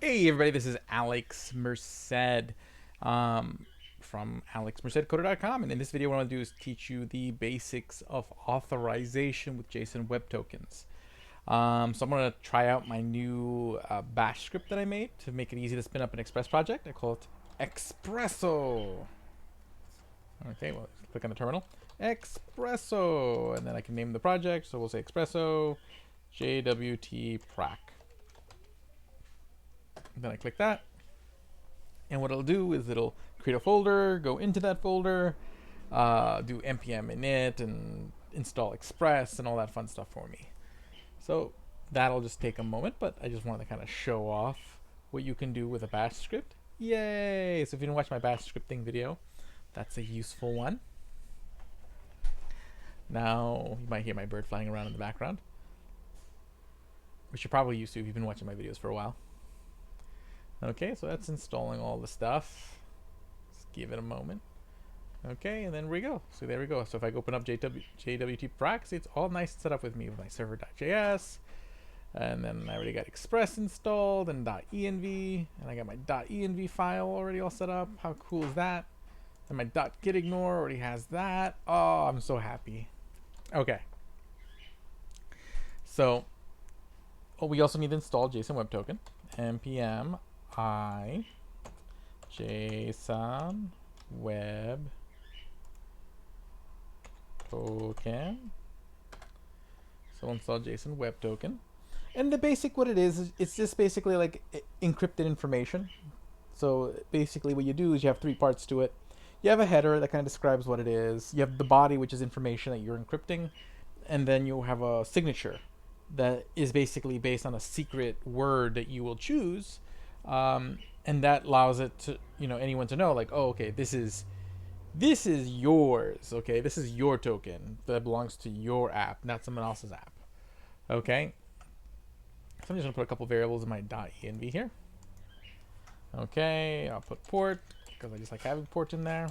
Hey everybody, this is Alex Merced from alexmercedcoder.com, and in this video what I want to do is teach you the basics of authorization with JSON Web Tokens. So I'm going to try out my new bash script that I made to make it easy to spin up an Express project. I call it Espresso. Okay, well, click on the terminal. Espresso, and then I can name the project, so we'll say Espresso JWT Prac. Then I click that, and what it'll do is it'll create a folder, go into that folder, do npm init and install Express and all that fun stuff for me. So that'll just take a moment, but I just wanted to kind of show off what you can do with a bash script. Yay! So if you didn't watch my bash scripting video, that's a useful one. Now you might hear my bird flying around in the background, which you're probably used to if you've been watching my videos for a while. Okay, so that's installing all the stuff. Just give it a moment. Okay, and then we go. So there we go. So if I open up JWT Prac, it's all nice set up with me with my server.js. And then I already got Express installed and .env. And I got my .env file already all set up. How cool is that? And my .gitignore already has that. Oh, I'm so happy. Okay. So we also need to install JSON Web Token. npm I JSON Web Token. So we'll install JSON Web Token. And the basic what it is it's just basically like encrypted information. So basically what you do is you have three parts to it. You have a header that kind of describes what it is. You have the body, which is information that you're encrypting. And then you have a signature that is basically based on a secret word that you will choose. And that allows it to, anyone to know, like, oh, okay, this is yours. Okay, this is your token that belongs to your app, not someone else's app. Okay, so I'm just gonna put a couple variables in my .env here. Okay, I'll put port because I just like having port in there.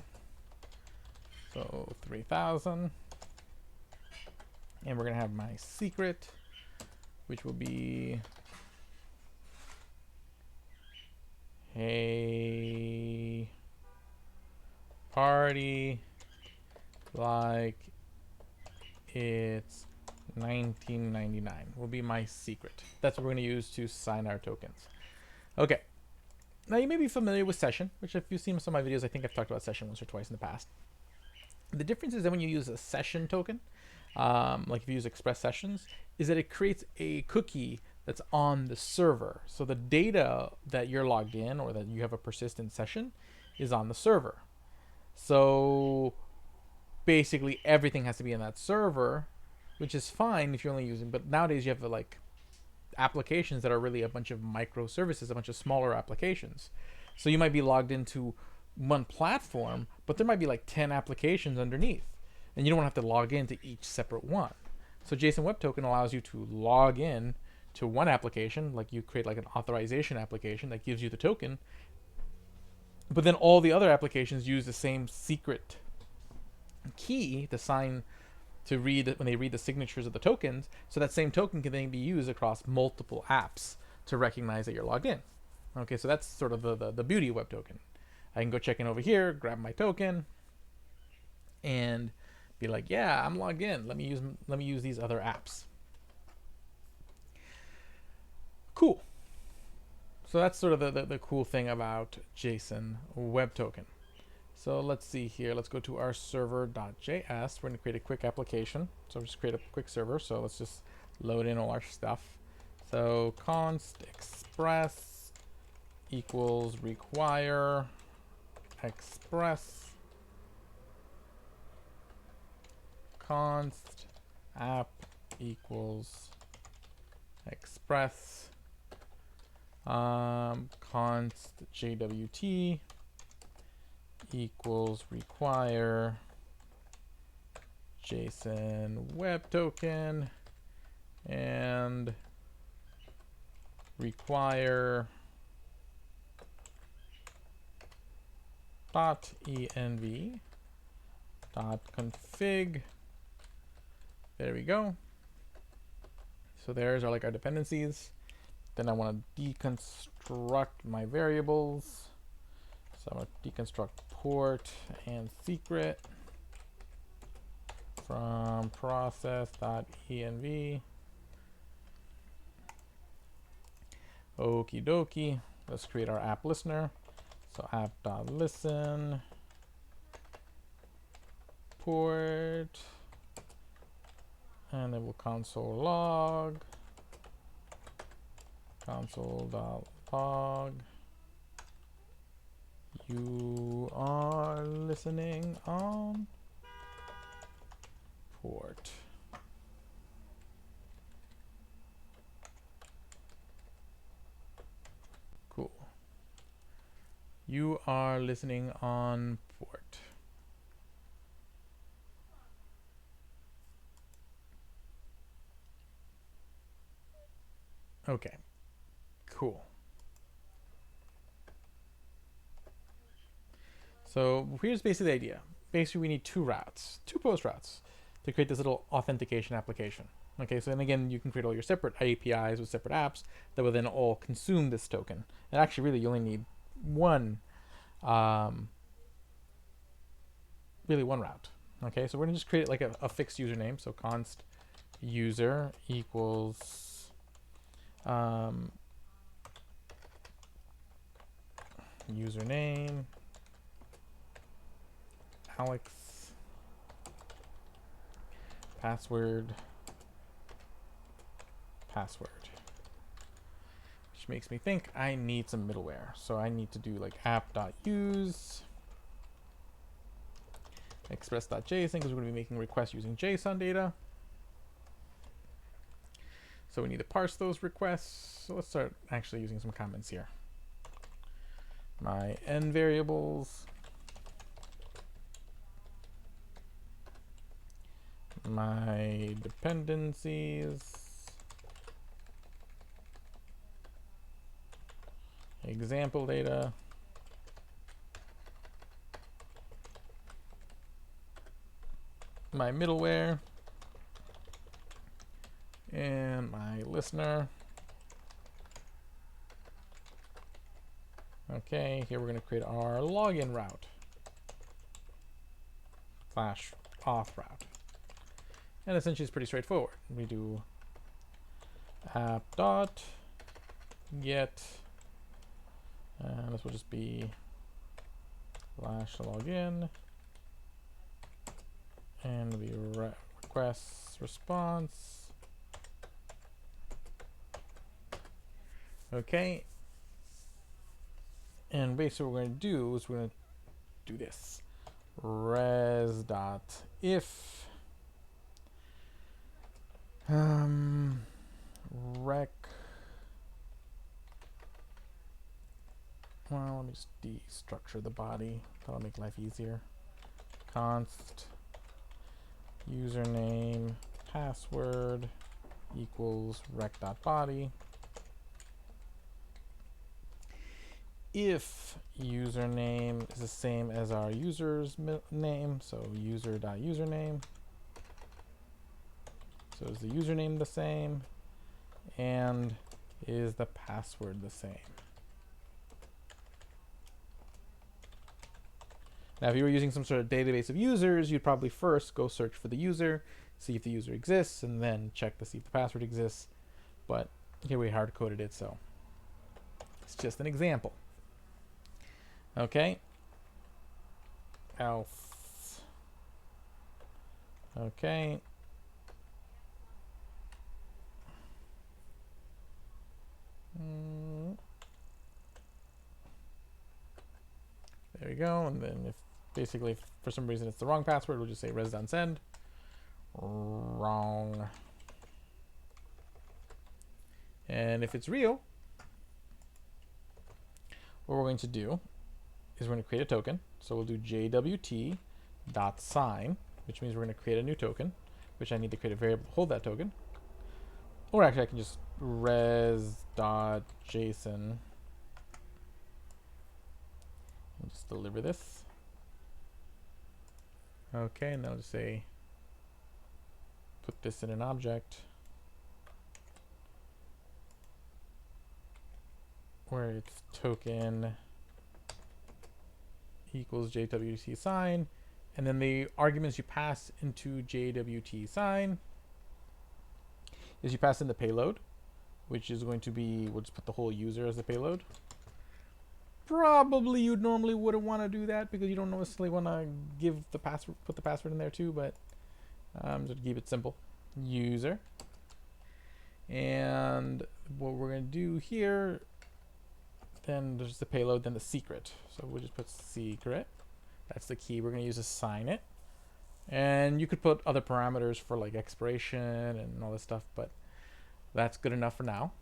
So 3000, and we're gonna have my secret, which will be hey party like it's 1999 will be my secret. That's what we're going to use to sign our tokens. Okay, now you may be familiar with session, which if you've seen some of my videos, I think I've talked about session once or twice in the past. The difference is that when you use a session token, like if you use Express Sessions, is that it creates a cookie that's on the server. So the data that you're logged in or that you have a persistent session is on the server. So basically everything has to be in that server, which is fine if you're only using, but nowadays you have like applications that are really a bunch of microservices, a bunch of smaller applications. So you might be logged into one platform, but there might be like 10 applications underneath, and you don't have to log into each separate one. So JSON Web Token allows you to log in to one application, like you create like an authorization application that gives you the token, but then all the other applications use the same secret key to sign, to read when they read the signatures of the tokens. So that same token can then be used across multiple apps to recognize that you're logged in. Okay, so that's sort of the beauty of Web Token. I can go check in over here, grab my token, and be like, yeah, I'm logged in. Let me use these other apps. Cool. So that's sort of the cool thing about JSON Web Token. So let's see here. Let's go to our server.js. We're going to create a quick application. So just create a quick server. So let's just load in all our stuff. So const express equals require express const app equals express const JWT equals require JSON Web Token and require .env .config. There we go. So there's our dependencies. Then I want to deconstruct my variables. So I'm going to deconstruct port and secret from process.env. Okie dokie. Let's create our app listener. So app.listen port, and then we'll console log console.log. You are listening on port. Cool. You are listening on port. Okay, cool. So here's basically the idea. Basically, we need two routes, two post routes, to create this little authentication application. Okay, so then again, you can create all your separate APIs with separate apps that will then all consume this token. And actually, really, you only need one, really one route. Okay, so we're gonna just create like a fixed username. So const user equals username Alex, password, which makes me think I need some middleware. So I need to do like app.use express.json, because we're going to be making requests using JSON data. So we need to parse those requests. So let's start actually using some comments here. My n variables, my dependencies, example data, my middleware, and my listener. Okay, here we're going to create our login route / auth route. And essentially it's pretty straightforward. We do app dot get, and this will just be /login, and the request response. Okay. And basically what we're going to do is we're going to do this. Res.if rec. Well, let me just destructure the body. That'll make life easier. Const username password equals rec.body. If username is the same as our user's name, so user.username. So is the username the same? And is the password the same? Now, if you were using some sort of database of users, you'd probably first go search for the user, see if the user exists, and then check to see if the password exists. But here we hard-coded it, so it's just an example. Okay. Else. Okay. There we go. And then if basically if for some reason it's the wrong password, we'll just say res.send. Wrong. And if it's real, what we're going to do is we're going to create a token. So we'll do JWT dot sign, which means we're going to create a new token, which I need to create a variable to hold that token. Or actually I can just res.json and just deliver this. Okay, and I'll just say put this in an object. where it's token equals JWT sign, and then the arguments you pass into JWT sign is you pass in the payload, which is going to be, we'll just put the whole user as the payload. Probably you normally wouldn't want to do that because you don't necessarily want to give the password, put the password in there too, but just keep it simple. User. And what we're going to do here, then there's the payload, then the secret. So we'll just put secret. That's the key we're going to use to sign it. And you could put other parameters for like expiration and all this stuff, but that's good enough for now.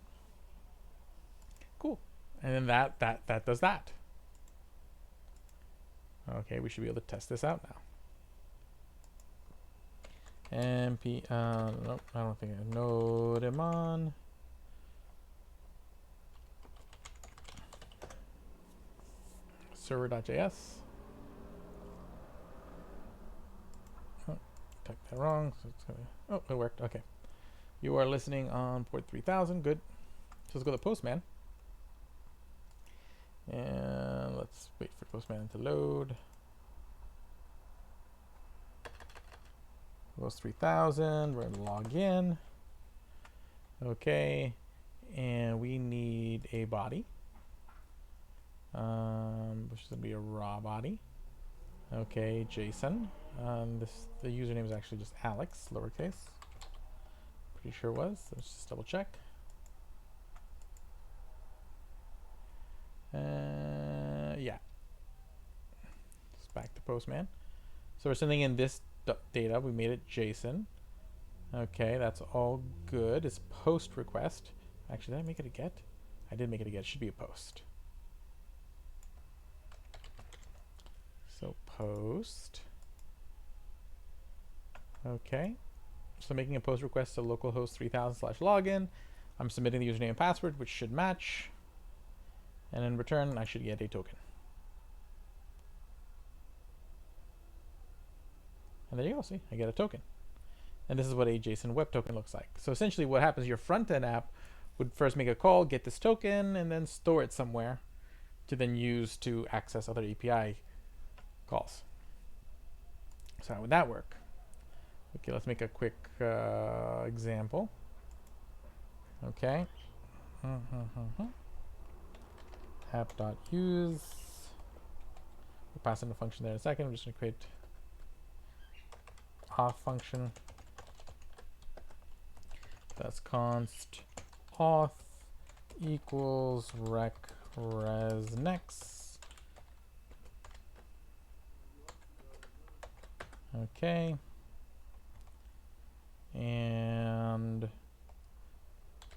Cool. And then that does that. Okay, we should be able to test this out now. MP, nope, I don't think I node him on. Server.js. Oh, typed that wrong. So it's gonna, oh, it worked. Okay. You are listening on port 3000. Good. So let's go to Postman. And let's wait for Postman to load. Goes 3000. We're gonna log in. Okay. And we need a body. Which is gonna be a raw body. Okay, JSON. The username is actually just Alex, lowercase. Pretty sure it was. Let's just double check. Yeah. It's back to Postman. So we're sending in this data. We made it JSON. Okay, that's all good. It's post request. Actually, did I make it a get? I did make it a get. It should be a post. So post. Okay. So making a post request to localhost 3000/login. I'm submitting the username and password, which should match. And in return, I should get a token. And there you go. See, I get a token. And this is what a JSON web token looks like. So essentially what happens, your front-end app would first make a call, get this token, and then store it somewhere to then use to access other API calls. So how would that work? Okay, let's make a quick example. Okay. App.use. We'll pass in a function there in a second. I'm just going to create Auth function. That's const auth equals rec res next. Okay. And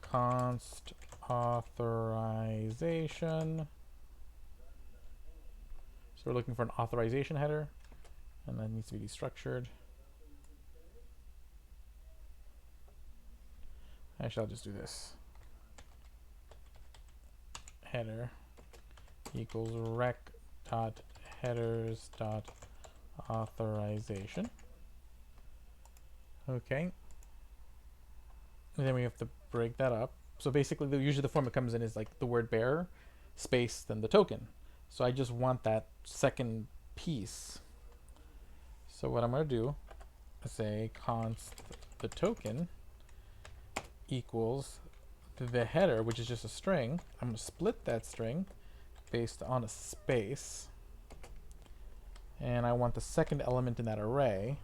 const authorization. So we're looking for an authorization header, and that needs to be destructured. Actually, I'll just do this. Header equals rec dot headers dot authorization. Okay. And then we have to break that up. So basically, usually the form it comes in is like the word bearer, space, then the token. So I just want that second piece. So what I'm going to do is say const the token equals the header, which is just a string. I'm going to split that string based on a space. And I want the second element in that array,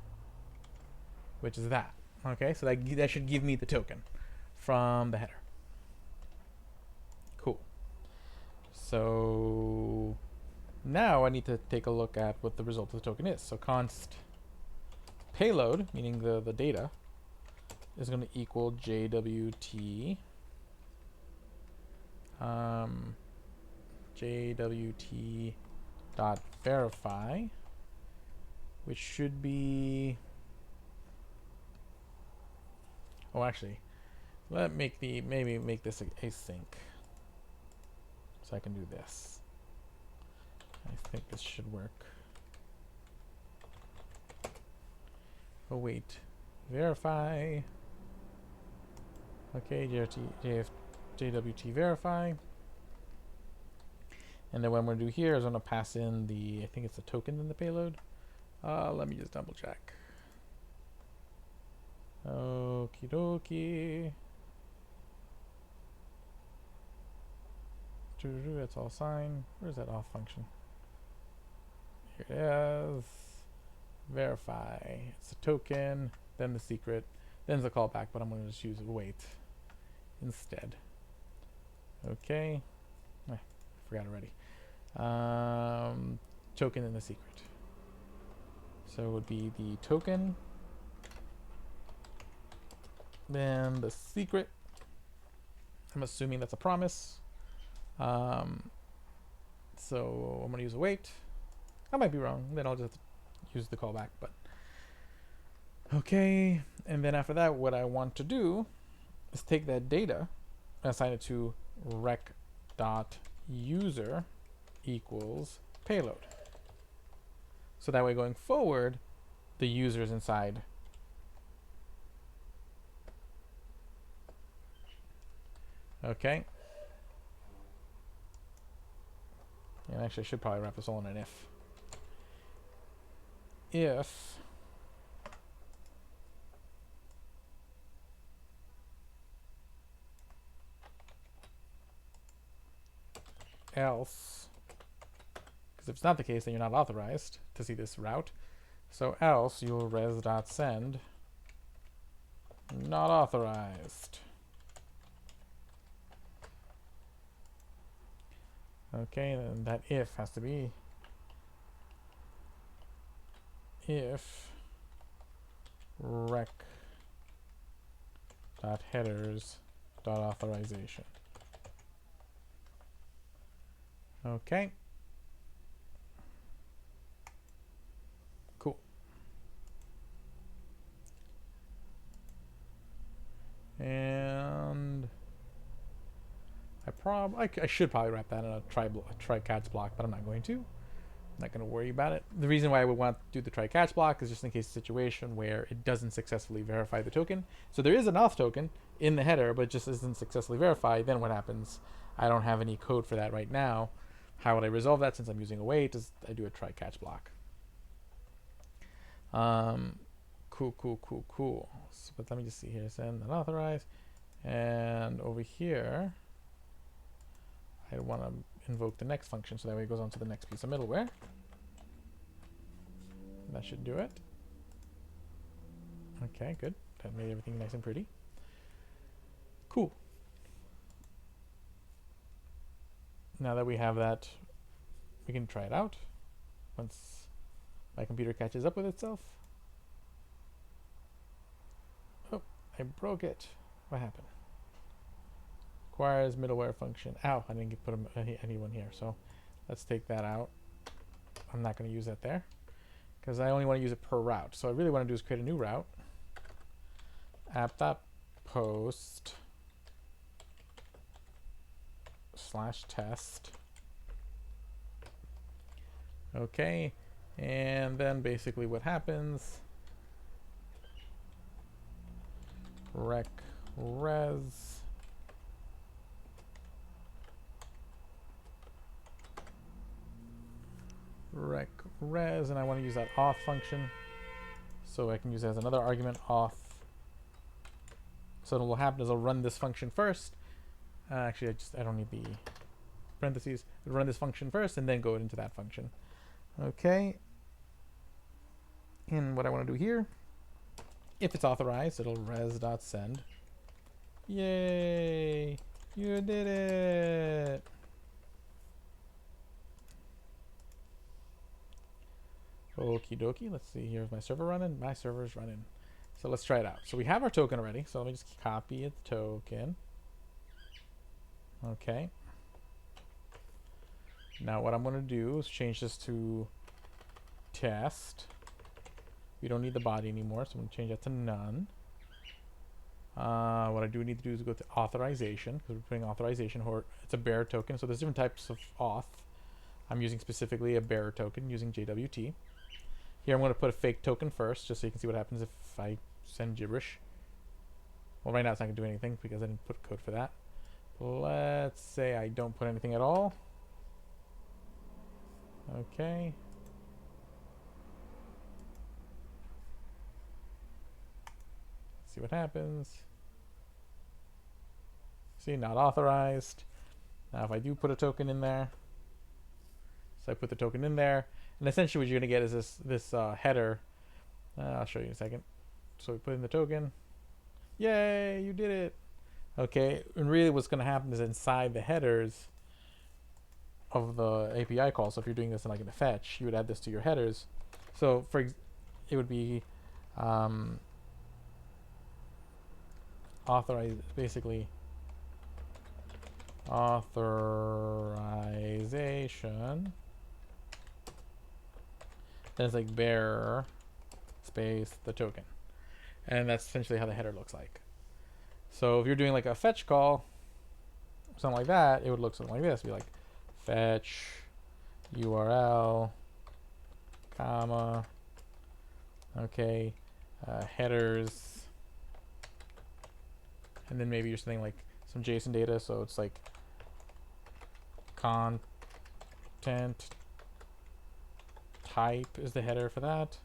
which is that. Okay, so that should give me the token from the header. Cool. So now I need to take a look at what the result of the token is. So const payload, meaning the data, is going to equal JWT JWT dot verify, which should be, oh, actually, maybe make this async, so I can do this. I think this should work. Oh wait, verify. Okay, JWT verify. And then what I'm going to do here is I'm going to pass in the, I think it's a token in the payload. Let me just double check. Okie dokie. That's all signed. Where's that auth function? Here it is. Verify. It's a token, then the secret, then the callback, but I'm going to just use await instead. Okay. I forgot already. Token and the secret. So it would be the token, then the secret. I'm assuming that's a promise. So I'm going to use await. I might be wrong. Then I'll just use the callback. But okay. And then after that, what I want to do is take that data and assign it to rec.user equals payload. So that way going forward, the user is inside. Okay. And actually I should probably wrap this all in an if. If else, because if it's not the case, then you're not authorized to see this route. So else you'll res.send not authorized. Okay, then that if has to be if rec.headers.authorization. Okay. Cool. And I should probably wrap that in a try catch block, but I'm not going to. I'm not going to worry about it. The reason why I would want to do the try catch block is just in case a situation where it doesn't successfully verify the token. So there is an auth token in the header, but it just isn't successfully verified. Then what happens? I don't have any code for that right now. How would I resolve that since I'm using await? Is I do a try catch block. Cool. So, but let me just see here. Send unauthorized. And over here, I want to invoke the next function so that way it goes on to the next piece of middleware. That should do it. Okay, good. That made everything nice and pretty. Cool. Now that we have that, we can try it out once my computer catches up with itself. Oh, I broke it. What happened? Requires middleware function. Ow, I didn't put anyone here, so let's take that out. I'm not going to use that there because I only want to use it per route. So I really want to do is create a new route. app.post /test. Okay, and then basically what happens, rec res and I want to use that auth function, so I can use it as another argument, auth. So what will happen is I'll run this function first. Actually, I don't need the parentheses. I'll run this function first and then go into that function. Okay. And what I want to do here, if it's authorized, it'll res.send. Yay! You did it! Okie dokie. Let's see. Here's my server running. My server's running. So let's try it out. So we have our token already. So let me just copy the token. Okay. Now what I'm going to do is change this to test. We don't need the body anymore, so I'm going to change that to none. What I do need to do is go to authorization, because we're putting authorization, or it's a bearer token. So there's different types of auth. I'm using specifically a bearer token using JWT. Here I'm going to put a fake token first, just so you can see what happens if I send gibberish. Well, right now it's not going to do anything because I didn't put code for that. Let's say I don't put anything at all. Okay. Let's see what happens. See, not authorized. Now if I do put a token in there, so I put the token in there, and essentially what you're going to get is this header. I'll show you in a second. So we put in the token. Yay, you did it. Okay, and really what's going to happen is inside the headers of the API call. So if you're doing this in like in a fetch, you would add this to your headers. So it would be basically authorization. Then it's like bearer space the token, and that's essentially how the header looks like. So if you're doing like a fetch call, something like that, it would look something like this. It'd be like fetch URL, comma, okay, headers, and then maybe you're saying like some JSON data. So it's like content type is the header for that,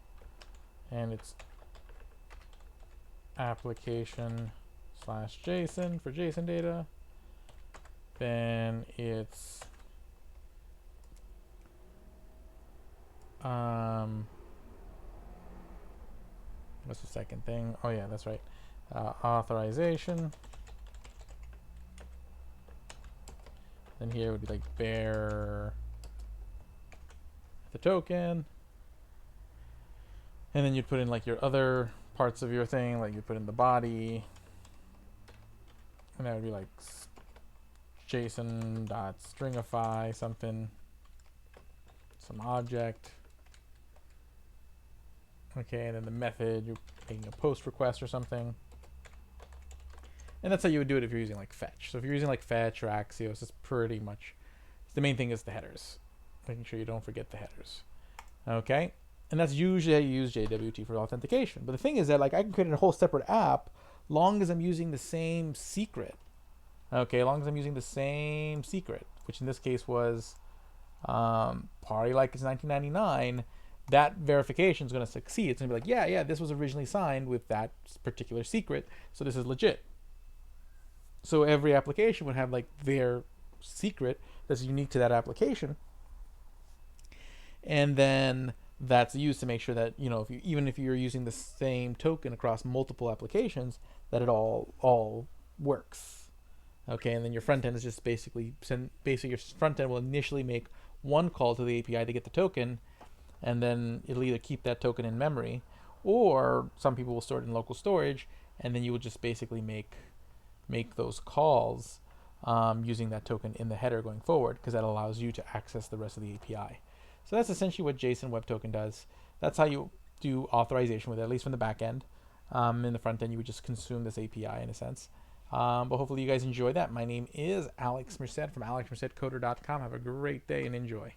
and it's application / JSON for JSON data. Then it's what's the second thing? Oh yeah, that's right. Authorization. Then here would be like bear the token. And then you'd put in like your other parts of your thing, like you put in the body. And that would be like JSON.stringify something, some object. Okay, and then the method, you're making a post request or something. And that's how you would do it if you're using like fetch. So if you're using like fetch or Axios, it's pretty much, the main thing is the headers. Making sure you don't forget the headers. Okay, and that's usually how you use JWT for authentication. But the thing is that like I can create a whole separate app long as I'm using the same secret. Okay, as long as I'm using the same secret, which in this case was party like it's 1999, that verification is going to succeed. It's going to be like, yeah, this was originally signed with that particular secret, so this is legit. So every application would have like their secret that's unique to that application, and then that's used to make sure that, you know, even if you're using the same token across multiple applications, that it all works. Okay, and then your front end is just basically your front end will initially make one call to the API to get the token, and then it'll either keep that token in memory, or some people will store it in local storage, and then you will just basically make those calls using that token in the header going forward, because that allows you to access the rest of the API. So that's essentially what JSON Web Token does. That's how you do authorization with it, at least from the back end. In the front end, you would just consume this API in a sense. But hopefully you guys enjoy that. My name is Alex Merced from alexmercedcoder.com. Have a great day and enjoy.